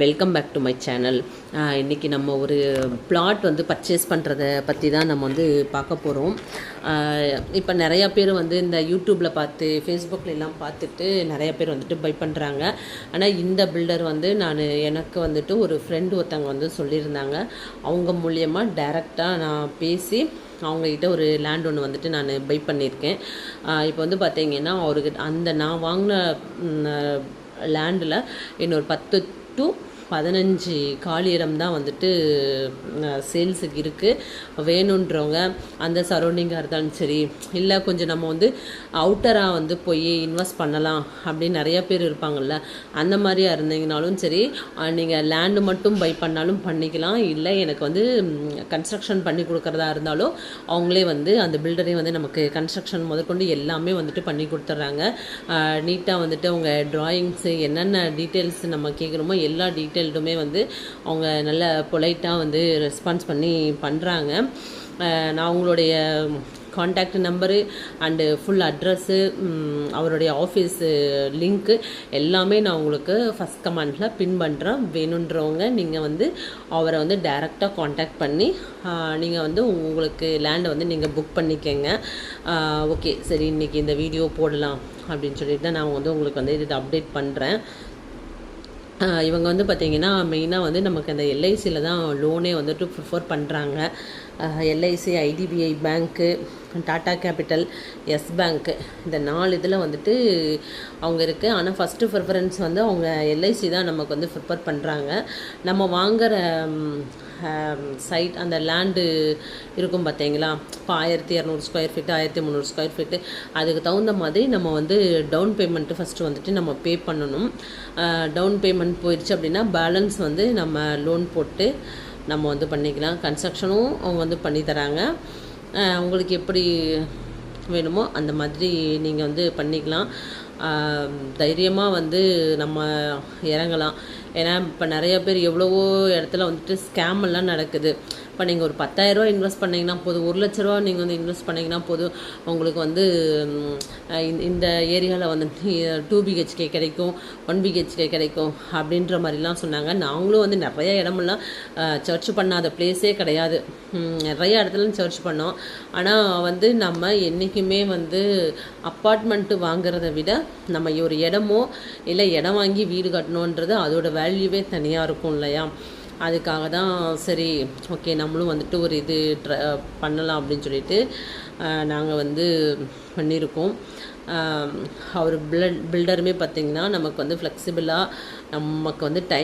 Welcome back to my channel. இன்றைக்கி நம்ம ஒரு பிளாட் வந்து பர்ச்சேஸ் பண்ணுறதை பற்றி தான் நம்ம வந்து பார்க்க போகிறோம். இப்போ நிறையா பேர் வந்து இந்த யூடியூப்பில் பார்த்து ஃபேஸ்புக்கிலலாம் பார்த்துட்டு நிறைய பேர் வந்துட்டு பை பண்ணுறாங்க. ஆனால் இந்த பில்டர் வந்து எனக்கு வந்துட்டு ஒரு ஃப்ரெண்டு ஒருத்தவங்க வந்து சொல்லியிருந்தாங்க. அவங்க மூலியமாக டைரெக்டாக நான் பேசி அவங்கக்கிட்ட ஒரு லேண்ட் ஒன்று வந்துட்டு நான் பை பண்ணியிருக்கேன். இப்போ வந்து பார்த்தீங்கன்னா அவருக்கு அந்த நான் வாங்கின லேண்டில் இன்னொரு 10 to 15 காலி இடம் தான் வந்துட்டு சேல்ஸுக்கு இருக்குது. வேணுன்றவங்க அந்த சரௌண்டிங்காக இருந்தாலும் சரி, இல்லை கொஞ்சம் நம்ம வந்து அவுட்டராக வந்து போய் இன்வெஸ்ட் பண்ணலாம் அப்படின்னு நிறையா பேர் இருப்பாங்கள்ல, அந்த மாதிரியாக இருந்தீங்கனாலும் சரி, நீங்கள் லேண்டு மட்டும் பை பண்ணாலும் பண்ணிக்கலாம். இல்லை எனக்கு வந்து கன்ஸ்ட்ரக்ஷன் பண்ணி கொடுக்குறதா இருந்தாலும் அவங்களே வந்து அந்த பில்டரே வந்து நமக்கு கன்ஸ்ட்ரக்ஷன் முதற்கொண்டு எல்லாமே வந்துட்டு பண்ணி கொடுத்துட்றாங்க. நீட்டாக வந்துட்டு அவங்க ட்ராயிங்ஸு என்னென்ன டீட்டெயில்ஸ் நம்ம கேட்குறோமோ எல்லா டீட்டெயில்டுமே வந்து அவங்க நல்ல பொலைட்டாக வந்து ரெஸ்பான்ஸ் பண்ணி பண்ணுறாங்க. நான் அவங்களுடைய contact number and full address, அவருடைய ஆஃபீஸு லிங்க்கு எல்லாமே நான் உங்களுக்கு ஃபஸ்ட் கமெண்டில் பின் பண்ணுறேன். வேணுன்றவங்க நீங்கள் வந்து அவரை வந்து டைரெக்டாக காண்டாக்ட் பண்ணி நீங்கள் வந்து உங்களுக்கு லேண்டை வந்து நீங்கள் புக் பண்ணிக்கங்க. ஓகே, சரி, இன்றைக்கி இந்த வீடியோ போடலாம் அப்படின்னு சொல்லிட்டு தான் நான் வந்து உங்களுக்கு வந்து இதை அப்டேட் பண்ணுறேன். இவங்க வந்து பார்த்திங்கன்னா மெயினாக வந்து நமக்கு அந்த எல்ஐசியில் தான் லோனே வந்துட்டு ப்ரிஃபர் பண்ணுறாங்க. எல்ஐசி, ஐடிபிஐ பேங்க்கு, டாடா கேபிட்டல், எஸ் பேங்க்கு, இந்த 4 இதில் வந்துட்டு அவங்க இருக்குது. ஆனால் ஃபஸ்ட்டு ப்ரிஃபரன்ஸ் வந்து அவங்க எல்ஐசி தான் நமக்கு வந்து ப்ரிஃபர் பண்ணுறாங்க. நம்ம வாங்குகிற சைட் அந்த லேண்டு இருக்கும் பார்த்தீங்களா, இப்போ 1200 ஸ்கொயர் ஃபீட்டு, 1300 ஸ்கொயர் ஃபீட்டு, அதுக்கு தகுந்த மாதிரி நம்ம வந்து டவுன் பேமெண்ட்டு ஃபஸ்ட்டு வந்துட்டு நம்ம பே பண்ணணும். டவுன் பேமெண்ட் போயிடுச்சு அப்படின்னா பேலன்ஸ் வந்து நம்ம லோன் போட்டு நம்ம வந்து பண்ணிக்கலாம். கன்ஸ்ட்ரக்ஷனும் அவங்க வந்து பண்ணி தராங்க. உங்களுக்கு எப்படி வேணுமோ அந்த மாதிரி நீங்கள் வந்து பண்ணிக்கலாம். தைரியமாக வந்து நம்ம இறங்கலாம். ஏன்னா இப்போ நிறைய பேர் எவ்வளவோ இடத்துல வந்துட்டு ஸ்கேம் எல்லாம் நடக்குது. இப்போ நீங்கள் ஒரு 10,000 இன்வெஸ்ட் பண்ணிங்கன்னா போதும், 1 லட்ச ரூபா நீங்கள் வந்து இன்வெஸ்ட் பண்ணிங்கன்னா போதும், உங்களுக்கு வந்து இந்த ஏரியாவில் வந்துட்டு 2 BHK கிடைக்கும், 1 BHK கிடைக்கும் அப்படின்ற மாதிரிலாம் சொன்னாங்க. நாங்களும் வந்து நிறைய இடமெல்லாம் சர்ச் பண்ணாத பிளேஸே கிடையாது. நிறைய இடத்துல சர்ச் பண்ணோம். ஆனால் வந்து நம்ம என்றைக்குமே வந்து அப்பார்ட்மெண்ட்டு வாங்குறத விட நம்ம ஒரு இடமோ இல்லை இடம் வாங்கி வீடு கட்டணுன்றது அதோட வேல்யூவே தனியாக இருக்கும் இல்லையா? அதுக்காக தான் சரி, ஓகே, நம்மளும் வந்துட்டு ஒரு இது பண்ணலாம் அப்படின்னு சொல்லிட்டு நாங்கள் வந்து பண்ணியிருக்கோம். அவர் பில்டருமே பார்த்திங்கன்னா நமக்கு வந்து ஃப்ளெக்சிபிளாக நமக்கு வந்து டைம்